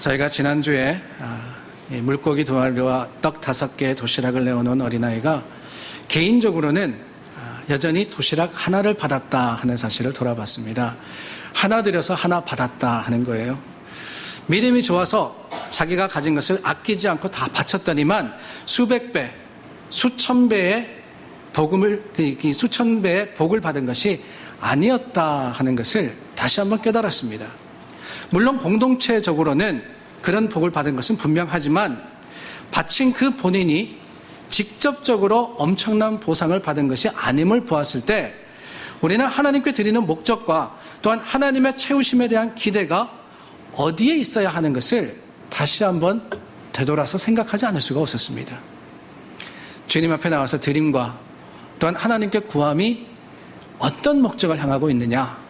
저희가 지난주에 물고기 2마리와 떡 5개의 도시락을 내어놓은 어린아이가 개인적으로는 여전히 도시락 하나를 받았다 하는 사실을 돌아봤습니다. 하나 드려서 하나 받았다 하는 거예요. 믿음이 좋아서 자기가 가진 것을 아끼지 않고 다 바쳤더니만 수백 배, 수천 배의 복을 받은 것이 아니었다 하는 것을 다시 한번 깨달았습니다. 물론 공동체적으로는 그런 복을 받은 것은 분명하지만 바친 그 본인이 직접적으로 엄청난 보상을 받은 것이 아님을 보았을 때 우리는 하나님께 드리는 목적과 또한 하나님의 채우심에 대한 기대가 어디에 있어야 하는 것을 다시 한번 되돌아서 생각하지 않을 수가 없었습니다. 주님 앞에 나와서 드림과 또한 하나님께 구함이 어떤 목적을 향하고 있느냐,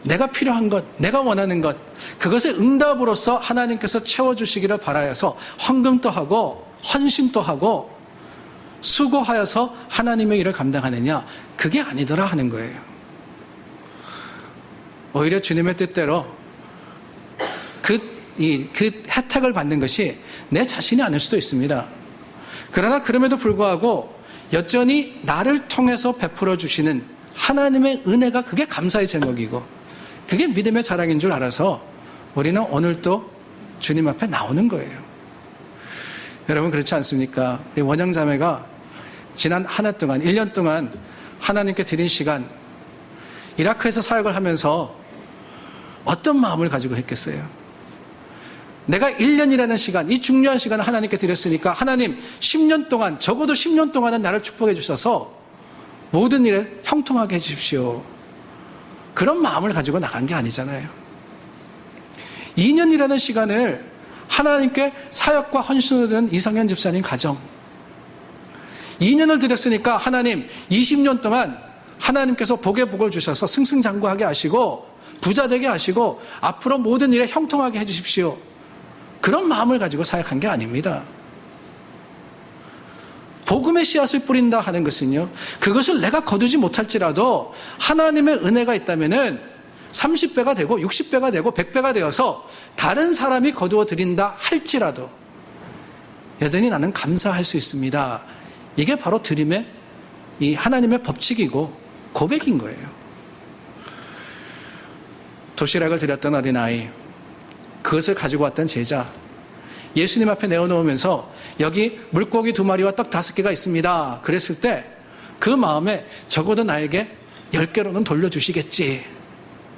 내가 필요한 것, 내가 원하는 것, 그것의 응답으로서 하나님께서 채워주시기를 바라여서 헌금도 하고 헌신도 하고 수고하여서 하나님의 일을 감당하느냐, 그게 아니더라 하는 거예요. 오히려 주님의 뜻대로 그 혜택을 받는 것이 내 자신이 아닐 수도 있습니다. 그러나 그럼에도 불구하고 여전히 나를 통해서 베풀어 주시는 하나님의 은혜가 그게 감사의 제목이고 그게 믿음의 자랑인 줄 알아서 우리는 오늘 또 주님 앞에 나오는 거예요. 여러분 그렇지 않습니까? 우리 원영자매가 지난 한 해 동안 1년 동안 하나님께 드린 시간, 이라크에서 사역을 하면서 어떤 마음을 가지고 했겠어요? 내가 1년이라는 시간, 이 중요한 시간을 하나님께 드렸으니까 하나님 10년 동안, 적어도 10년 동안은 나를 축복해 주셔서 모든 일에 형통하게 해 주십시오. 그런 마음을 가지고 나간 게 아니잖아요. 2년이라는 시간을 하나님께 사역과 헌신을 드린 이성현 집사님 가정, 2년을 드렸으니까 하나님 20년 동안 하나님께서 복의 복을 주셔서 승승장구하게 하시고 부자 되게 하시고 앞으로 모든 일에 형통하게 해 주십시오. 그런 마음을 가지고 사역한 게 아닙니다. 복음의 씨앗을 뿌린다 하는 것은요, 그것을 내가 거두지 못할지라도 하나님의 은혜가 있다면은 30배가 되고 60배가 되고 100배가 되어서 다른 사람이 거두어 드린다 할지라도 여전히 나는 감사할 수 있습니다. 이게 바로 드림의 이 하나님의 법칙이고 고백인 거예요. 도시락을 드렸던 어린아이, 그것을 가지고 왔던 제자, 예수님 앞에 내어놓으면서 여기 물고기 2마리와 떡 5개가 있습니다. 그랬을 때 그 마음에 적어도 나에게 10개로는 돌려주시겠지,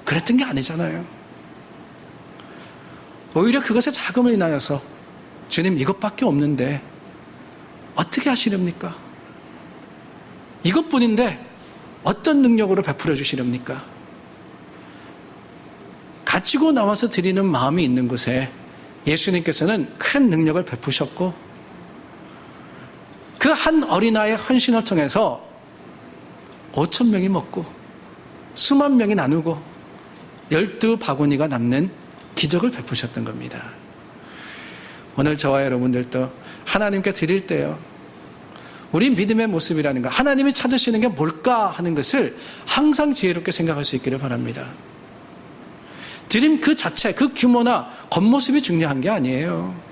그랬던 게 아니잖아요. 오히려 그것에 자금을 인하여서 주님 이것밖에 없는데 어떻게 하시렵니까? 이것뿐인데 어떤 능력으로 베풀어 주시렵니까? 가지고 나와서 드리는 마음이 있는 곳에 예수님께서는 큰 능력을 베푸셨고 그 한 어린아이의 헌신을 통해서 5,000명이 먹고 수만 명이 나누고 12바구니가 남는 기적을 베푸셨던 겁니다. 오늘 저와 여러분들도 하나님께 드릴 때요, 우리 믿음의 모습이라는 것, 하나님이 찾으시는 게 뭘까 하는 것을 항상 지혜롭게 생각할 수 있기를 바랍니다. 드림 그 자체, 그 규모나 겉모습이 중요한 게 아니에요.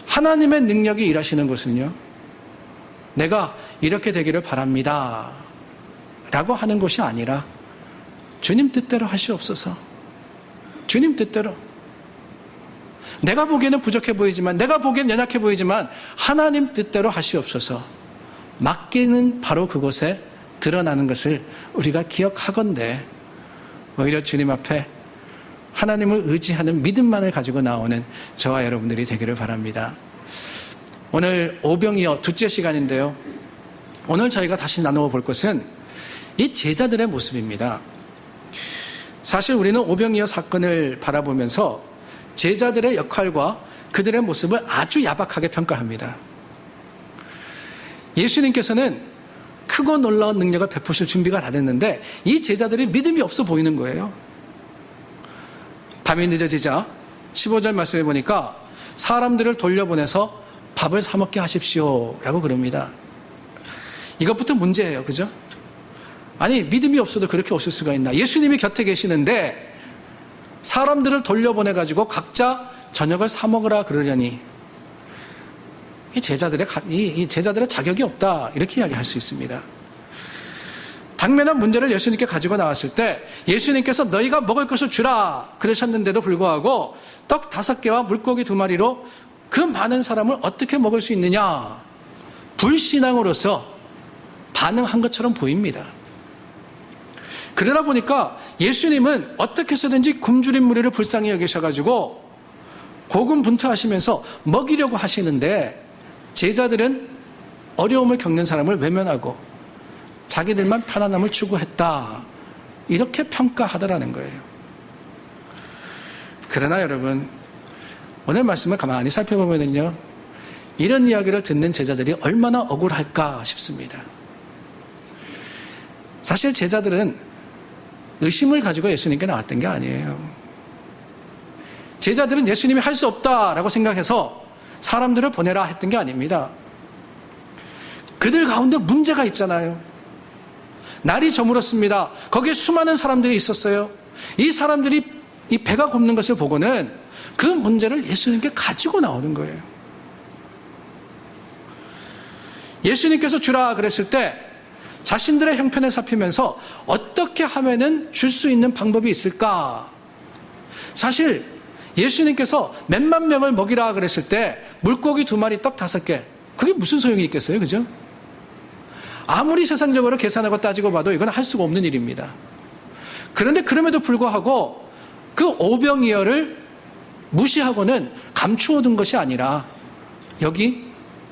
하나님의 능력이 일하시는 것은요, 내가 이렇게 되기를 바랍니다 라고 하는 것이 아니라 주님 뜻대로 하시옵소서. 주님 뜻대로. 내가 보기에는 부족해 보이지만, 내가 보기엔 연약해 보이지만 하나님 뜻대로 하시옵소서. 맡기는 바로 그곳에 드러나는 것을 우리가 기억하건대 오히려 주님 앞에 하나님을 의지하는 믿음만을 가지고 나오는 저와 여러분들이 되기를 바랍니다. 오늘 오병이어 둘째 시간인데요, 오늘 저희가 다시 나누어 볼 것은 이 제자들의 모습입니다. 사실 우리는 오병이어 사건을 바라보면서 제자들의 역할과 그들의 모습을 아주 야박하게 평가합니다. 예수님께서는 크고 놀라운 능력을 베푸실 준비가 다 됐는데 이 제자들이 믿음이 없어 보이는 거예요. 밤이 늦어지자 15절 말씀해 보니까 사람들을 돌려보내서 밥을 사 먹게 하십시오 라고 그럽니다. 이것부터 문제예요. 그죠? 아니 믿음이 없어도 그렇게 없을 수가 있나? 예수님이 곁에 계시는데 사람들을 돌려보내가지고 각자 저녁을 사 먹으라 그러려니 이 제자들의 자격이 없다, 이렇게 이야기할 수 있습니다. 당면한 문제를 예수님께 가지고 나왔을 때 예수님께서 너희가 먹을 것을 주라 그러셨는데도 불구하고 떡 5개와 물고기 2마리로 그 많은 사람을 어떻게 먹을 수 있느냐, 불신앙으로서 반응한 것처럼 보입니다. 그러다 보니까 예수님은 어떻게 해서든지 굶주린 무리를 불쌍히 여기셔가지고 고군분투하시면서 먹이려고 하시는데, 제자들은 어려움을 겪는 사람을 외면하고 자기들만 편안함을 추구했다, 이렇게 평가하더라는 거예요. 그러나 여러분, 오늘 말씀을 가만히 살펴보면요, 이런 이야기를 듣는 제자들이 얼마나 억울할까 싶습니다. 사실 제자들은 의심을 가지고 예수님께 나왔던 게 아니에요. 제자들은 예수님이 할 수 없다라고 생각해서 사람들을 보내라 했던 게 아닙니다. 그들 가운데 문제가 있잖아요. 날이 저물었습니다. 거기에 수많은 사람들이 있었어요. 이 사람들이 이 배가 고픈 것을 보고는 그 문제를 예수님께 가지고 나오는 거예요. 예수님께서 주라 그랬을 때 자신들의 형편을 살피면서 어떻게 하면은 줄 수 있는 방법이 있을까? 사실 예수님께서 몇만 명을 먹이라 그랬을 때 물고기 2마리 떡 5개, 그게 무슨 소용이 있겠어요, 그죠? 아무리 세상적으로 계산하고 따지고 봐도 이건 할 수가 없는 일입니다. 그런데 그럼에도 불구하고 그 오병이어를 무시하고는 감추어둔 것이 아니라 여기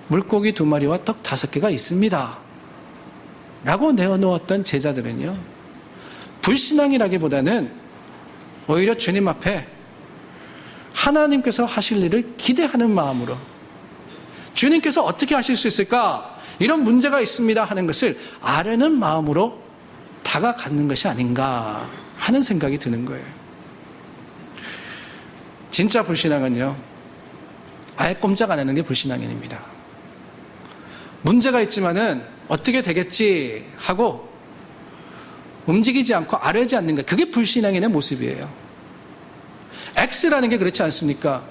물고기 2마리와 떡 5개가 있습니다 라고 내어놓았던 제자들은요, 불신앙이라기보다는 오히려 주님 앞에 하나님께서 하실 일을 기대하는 마음으로, 주님께서 어떻게 하실 수 있을까, 이런 문제가 있습니다 하는 것을 아뢰는 마음으로 다가가는 것이 아닌가 하는 생각이 드는 거예요. 진짜 불신앙은요, 아예 꼼짝 안 하는 게 불신앙이 아닙니다. 문제가 있지만은 어떻게 되겠지 하고 움직이지 않고 아뢰지 않는 것, 그게 불신앙인의 모습이에요. X라는 게 그렇지 않습니까?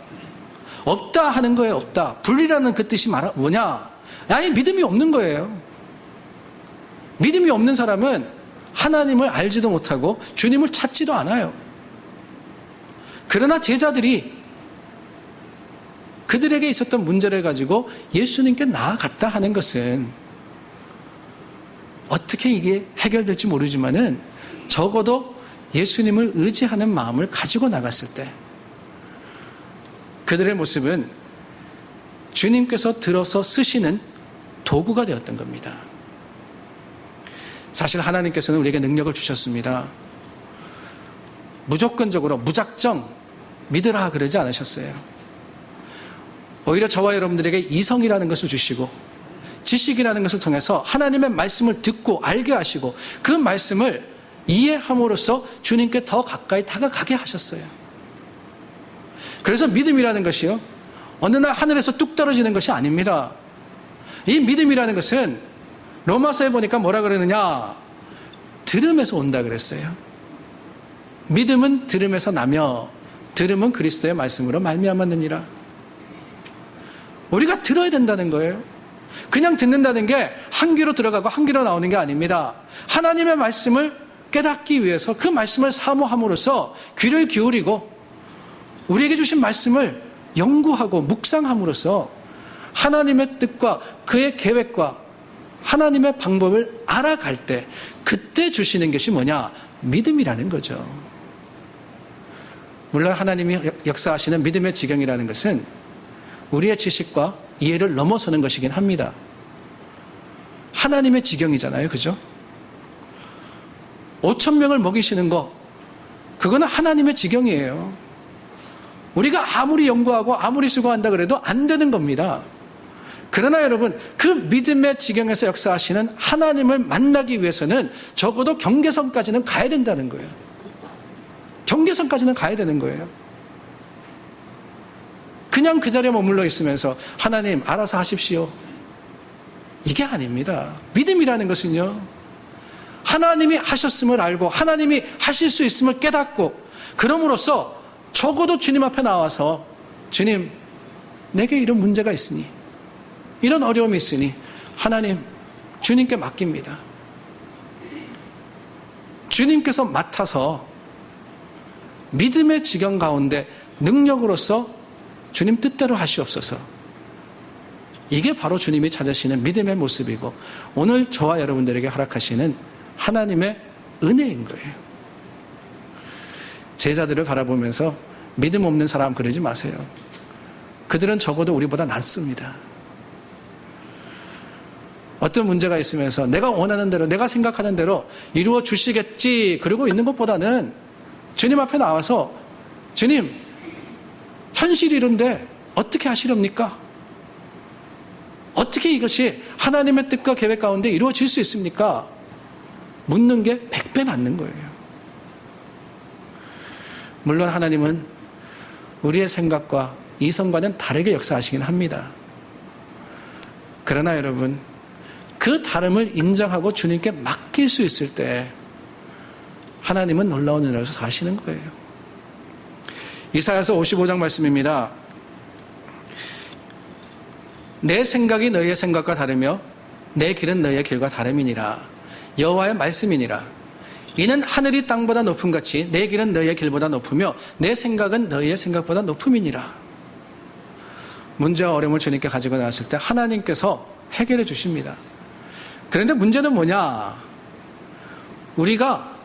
없다 하는 거예요. 없다. 불이라는 그 뜻이 뭐냐? 아예 믿음이 없는 거예요. 믿음이 없는 사람은 하나님을 알지도 못하고 주님을 찾지도 않아요. 그러나 제자들이 그들에게 있었던 문제를 가지고 예수님께 나아갔다 하는 것은 어떻게 이게 해결될지 모르지만은 적어도 예수님을 의지하는 마음을 가지고 나갔을 때 그들의 모습은 주님께서 들어서 쓰시는 도구가 되었던 겁니다. 사실 하나님께서는 우리에게 능력을 주셨습니다. 무조건적으로 무작정 믿으라 그러지 않으셨어요. 오히려 저와 여러분들에게 이성이라는 것을 주시고 지식이라는 것을 통해서 하나님의 말씀을 듣고 알게 하시고 그 말씀을 이해함으로써 주님께 더 가까이 다가가게 하셨어요. 그래서 믿음이라는 것이요, 어느 날 하늘에서 뚝 떨어지는 것이 아닙니다. 이 믿음이라는 것은 로마서에 보니까 뭐라 그러느냐, 들음에서 온다 그랬어요. 믿음은 들음에서 나며 들음은 그리스도의 말씀으로 말미암았느니라. 우리가 들어야 된다는 거예요. 그냥 듣는다는 게 한 귀로 들어가고 한 귀로 나오는 게 아닙니다. 하나님의 말씀을 깨닫기 위해서 그 말씀을 사모함으로써 귀를 기울이고 우리에게 주신 말씀을 연구하고 묵상함으로써 하나님의 뜻과 그의 계획과 하나님의 방법을 알아갈 때 그때 주시는 것이 뭐냐? 믿음이라는 거죠. 물론 하나님이 역사하시는 믿음의 지경이라는 것은 우리의 지식과 이해를 넘어서는 것이긴 합니다. 하나님의 지경이잖아요, 그죠? 5,000명을 먹이시는 거, 그거는 하나님의 지경이에요. 우리가 아무리 연구하고 아무리 수고한다 그래도 안 되는 겁니다. 그러나 여러분, 그 믿음의 지경에서 역사하시는 하나님을 만나기 위해서는 적어도 경계선까지는 가야 된다는 거예요. 경계선까지는 가야 되는 거예요. 그냥 그 자리에 머물러 있으면서 하나님 알아서 하십시오, 이게 아닙니다. 믿음이라는 것은요, 하나님이 하셨음을 알고 하나님이 하실 수 있음을 깨닫고 그럼으로써 적어도 주님 앞에 나와서 주님, 내게 이런 문제가 있으니 이런 어려움이 있으니 하나님, 주님께 맡깁니다. 주님께서 맡아서 믿음의 지경 가운데 능력으로서 주님 뜻대로 하시옵소서. 이게 바로 주님이 찾으시는 믿음의 모습이고 오늘 저와 여러분들에게 허락하시는 하나님의 은혜인 거예요. 제자들을 바라보면서 믿음 없는 사람 그러지 마세요. 그들은 적어도 우리보다 낫습니다. 어떤 문제가 있으면서 내가 원하는 대로 내가 생각하는 대로 이루어 주시겠지 그러고 있는 것보다는 주님 앞에 나와서 주님, 현실이 이런데 어떻게 하시렵니까? 어떻게 이것이 하나님의 뜻과 계획 가운데 이루어질 수 있습니까? 묻는 게 100배 낫는 거예요. 물론 하나님은 우리의 생각과 이성과는 다르게 역사하시긴 합니다. 그러나 여러분, 그 다름을 인정하고 주님께 맡길 수 있을 때 하나님은 놀라운 은혜로 사시는 거예요. 이사야서 55장 말씀입니다. 내 생각이 너희의 생각과 다르며 내 길은 너희의 길과 다름이니라. 여호와의 말씀이니라. 이는 하늘이 땅보다 높음 같이 내 길은 너희의 길보다 높으며 내 생각은 너희의 생각보다 높음이니라. 문제와 어려움을 주님께 가지고 나왔을 때 하나님께서 해결해 주십니다. 그런데 문제는 뭐냐? 우리가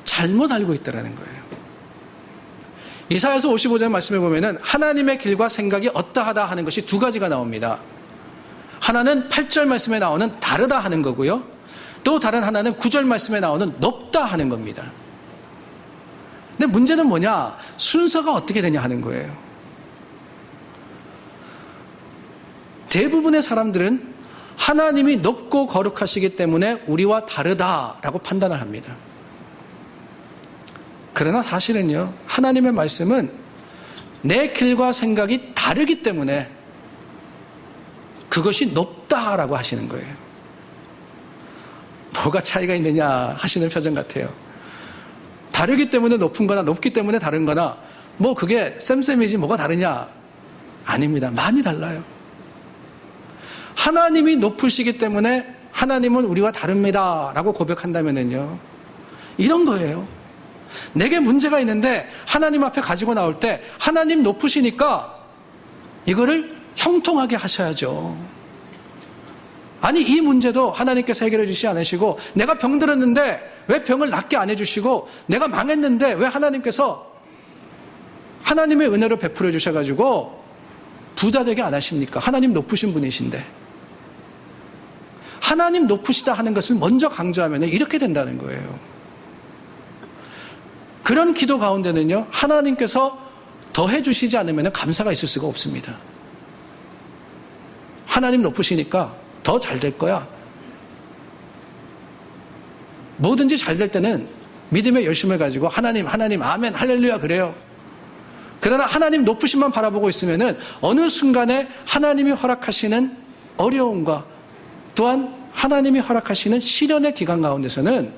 잘못 알고 있다는 거예요. 이사야서 55장 말씀에 보면은 하나님의 길과 생각이 어떠하다 하는 것이 두 가지가 나옵니다. 하나는 8절 말씀에 나오는 다르다 하는 거고요. 또 다른 하나는 9절 말씀에 나오는 높다 하는 겁니다. 근데 문제는 뭐냐? 순서가 어떻게 되냐 하는 거예요. 대부분의 사람들은 하나님이 높고 거룩하시기 때문에 우리와 다르다라고 판단을 합니다. 그러나 사실은요, 하나님의 말씀은 내 길과 생각이 다르기 때문에 그것이 높다라고 하시는 거예요. 뭐가 차이가 있느냐 하시는 표정 같아요. 다르기 때문에 높은 거나 높기 때문에 다른 거나 뭐 그게 쌤쌤이지 뭐가 다르냐? 아닙니다. 많이 달라요. 하나님이 높으시기 때문에 하나님은 우리와 다릅니다 라고 고백한다면요, 이런 거예요. 내게 문제가 있는데 하나님 앞에 가지고 나올 때 하나님 높으시니까 이거를 형통하게 하셔야죠. 아니, 이 문제도 하나님께서 해결해 주시지 않으시고 내가 병들었는데 왜 병을 낫게 안 해주시고 내가 망했는데 왜 하나님께서 하나님의 은혜로 베풀어 주셔가지고 부자 되게 안 하십니까? 하나님 높으신 분이신데. 하나님 높으시다 하는 것을 먼저 강조하면 이렇게 된다는 거예요. 그런 기도 가운데는요, 하나님께서 더 해주시지 않으면 감사가 있을 수가 없습니다. 하나님 높으시니까 더 잘 될 거야. 뭐든지 잘 될 때는 믿음의 열심을 가지고 하나님, 아멘, 할렐루야 그래요. 그러나 하나님 높으심만 바라보고 있으면은 어느 순간에 하나님이 허락하시는 어려움과 또한 하나님이 허락하시는 시련의 기간 가운데서는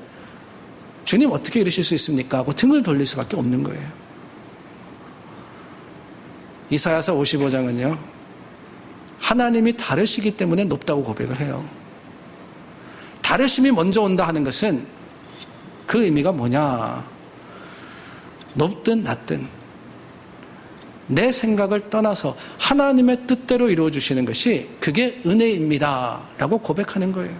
주님 어떻게 이러실 수 있습니까? 하고 등을 돌릴 수밖에 없는 거예요. 이사야서 55장은요, 하나님이 다르시기 때문에 높다고 고백을 해요. 다르심이 먼저 온다 하는 것은 그 의미가 뭐냐? 높든 낮든 내 생각을 떠나서 하나님의 뜻대로 이루어 주시는 것이 그게 은혜입니다 라고 고백하는 거예요.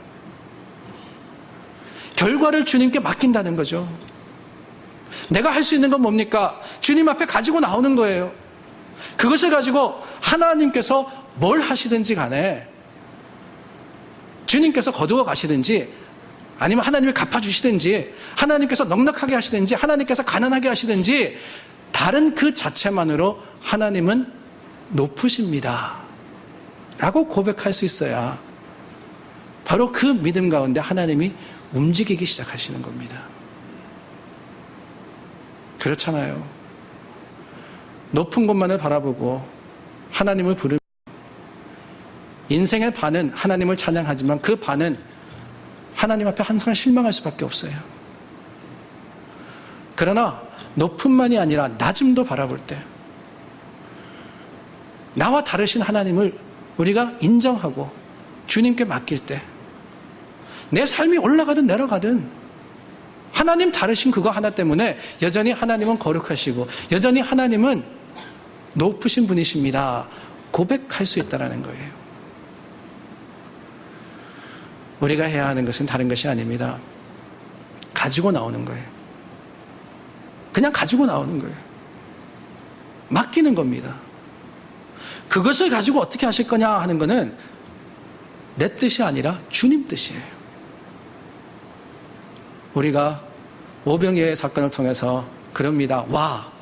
결과를 주님께 맡긴다는 거죠. 내가 할 수 있는 건 뭡니까? 주님 앞에 가지고 나오는 거예요. 그것을 가지고 하나님께서 뭘 하시든지 간에 주님께서 거두어 가시든지 아니면 하나님이 갚아주시든지 하나님께서 넉넉하게 하시든지 하나님께서 가난하게 하시든지 다른 그 자체만으로 하나님은 높으십니다 라고 고백할 수 있어야 바로 그 믿음 가운데 하나님이 움직이기 시작하시는 겁니다. 그렇잖아요. 높은 곳만을 바라보고 하나님을 부르며 인생의 반은 하나님을 찬양하지만 그 반은 하나님 앞에 항상 실망할 수밖에 없어요. 그러나 높음만이 아니라 낮음도 바라볼 때 나와 다르신 하나님을 우리가 인정하고 주님께 맡길 때 내 삶이 올라가든 내려가든 하나님 다르신 그거 하나 때문에 여전히 하나님은 거룩하시고 여전히 하나님은 높으신 분이십니다. 고백할 수 있다는 거예요. 우리가 해야 하는 것은 다른 것이 아닙니다. 가지고 나오는 거예요. 그냥 가지고 나오는 거예요. 맡기는 겁니다. 그것을 가지고 어떻게 하실 거냐 하는 것은 내 뜻이 아니라 주님 뜻이에요. 우리가 오병이어의 사건을 통해서 그럽니다. 와,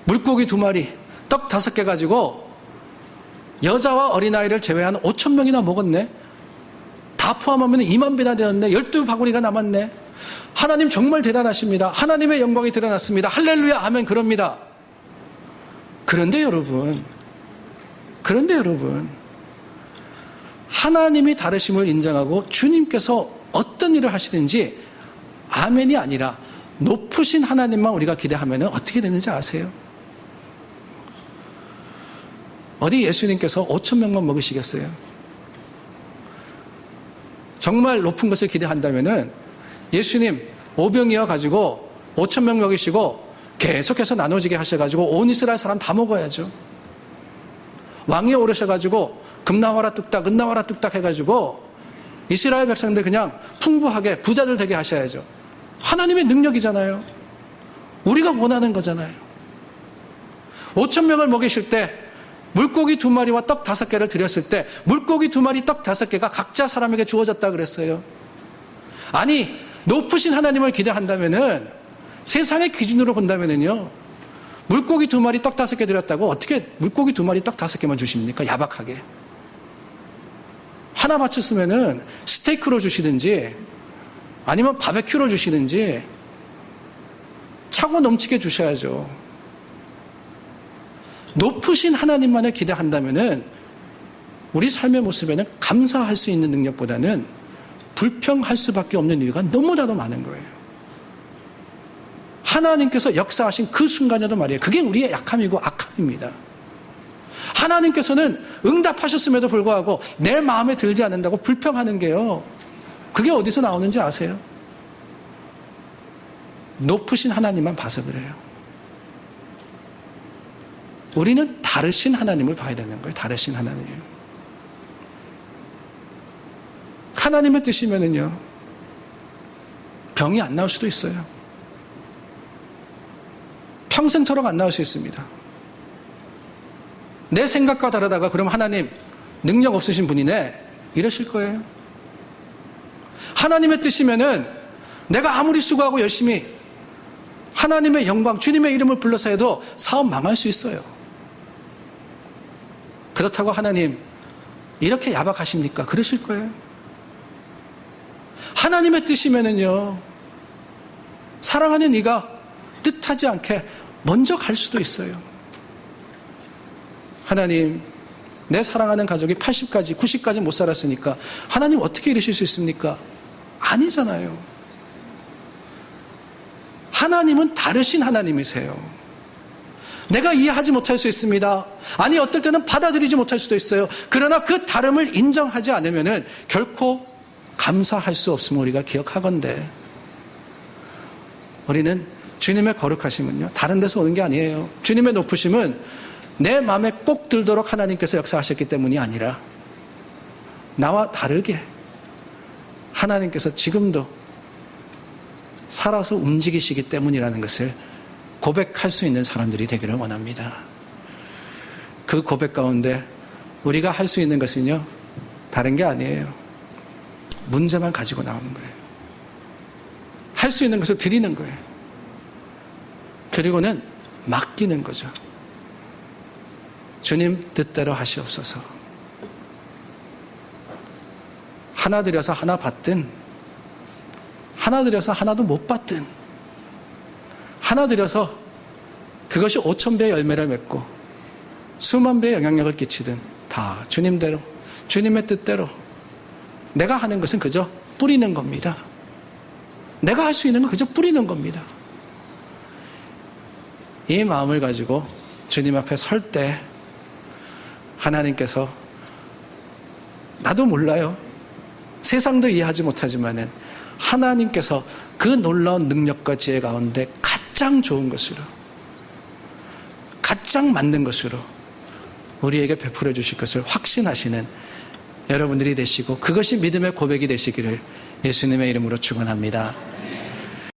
물고기 2마리, 떡 5개 가지고 여자와 어린아이를 제외한 5,000명이나 먹었네. 다 포함하면 2만 배나 되었네. 12바구니가 남았네. 하나님 정말 대단하십니다. 하나님의 영광이 드러났습니다. 할렐루야 하면 그럽니다. 그런데 여러분, 하나님이 다르심을 인정하고 주님께서 어떤 일을 하시든지 아멘이 아니라 높으신 하나님만 우리가 기대하면 어떻게 되는지 아세요? 어디 예수님께서 5,000명만 먹으시겠어요? 정말 높은 것을 기대한다면 예수님 오병이어 가지고 5,000명 먹이시고 계속해서 나눠지게 하셔가지고 온 이스라엘 사람 다 먹어야죠. 왕위에 오르셔가지고 금나와라 뚝딱 은나와라 뚝딱 해가지고 이스라엘 백성들 그냥 풍부하게 부자들 되게 하셔야죠. 하나님의 능력이잖아요. 우리가 원하는 거잖아요. 5,000명을 먹이실 때 물고기 2마리와 떡 5개를 드렸을 때 물고기 2마리 떡 5개가 각자 사람에게 주어졌다 그랬어요. 아니 높으신 하나님을 기대한다면은 세상의 기준으로 본다면은요 물고기 2마리 떡 5개 드렸다고 어떻게 물고기 2마리 떡 5개만 주십니까? 야박하게. 하나 맞췄으면은 스테이크로 주시든지 아니면 바베큐로 주시든지 차고 넘치게 주셔야죠. 높으신 하나님만을 기대한다면은 우리 삶의 모습에는 감사할 수 있는 능력보다는 불평할 수밖에 없는 이유가 너무나도 많은 거예요. 하나님께서 역사하신 그 순간에도 말이에요. 그게 우리의 약함이고 악함입니다. 하나님께서는 응답하셨음에도 불구하고 내 마음에 들지 않는다고 불평하는 게요. 그게 어디서 나오는지 아세요? 높으신 하나님만 봐서 그래요. 우리는 다르신 하나님을 봐야 되는 거예요. 다르신 하나님. 하나님의 뜻이면은요, 병이 안 나올 수도 있어요. 평생토록 안 나올 수 있습니다. 내 생각과 다르다가 그럼 하나님 능력 없으신 분이네 이러실 거예요. 하나님의 뜻이면은 내가 아무리 수고하고 열심히 하나님의 영광, 주님의 이름을 불러서 해도 사업 망할 수 있어요. 그렇다고 하나님 이렇게 야박하십니까? 그러실 거예요. 하나님의 뜻이면은요, 사랑하는 이가 뜻하지 않게 먼저 갈 수도 있어요. 하나님, 내 사랑하는 가족이 80까지, 90까지 못 살았으니까 하나님 어떻게 이러실 수 있습니까? 아니잖아요. 하나님은 다르신 하나님이세요. 내가 이해하지 못할 수 있습니다. 아니, 어떨 때는 받아들이지 못할 수도 있어요. 그러나 그 다름을 인정하지 않으면은 결코 감사할 수 없음을 우리가 기억하건대, 우리는 주님의 거룩하심은요, 다른 데서 오는 게 아니에요. 주님의 높으심은 내 마음에 꼭 들도록 하나님께서 역사하셨기 때문이 아니라 나와 다르게 하나님께서 지금도 살아서 움직이시기 때문이라는 것을 고백할 수 있는 사람들이 되기를 원합니다. 그 고백 가운데 우리가 할 수 있는 것은요, 다른 게 아니에요. 문제만 가지고 나오는 거예요. 할 수 있는 것을 드리는 거예요. 그리고는 맡기는 거죠. 주님 뜻대로 하시옵소서. 하나 드려서 하나 받든, 하나 드려서 하나도 못 받든, 하나 드려서 그것이 5,000배의 열매를 맺고 수만 배의 영향력을 끼치든 다 주님대로, 주님의 뜻대로, 내가 하는 것은 그저 뿌리는 겁니다. 내가 할 수 있는 건 그저 뿌리는 겁니다. 이 마음을 가지고 주님 앞에 설 때 하나님께서 나도 몰라요. 세상도 이해하지 못하지만은 하나님께서 그 놀라운 능력과 지혜 가운데 가장 좋은 것으로, 가장 맞는 것으로 우리에게 베풀어 주실 것을 확신하시는 여러분들이 되시고 그것이 믿음의 고백이 되시기를 예수님의 이름으로 축원합니다.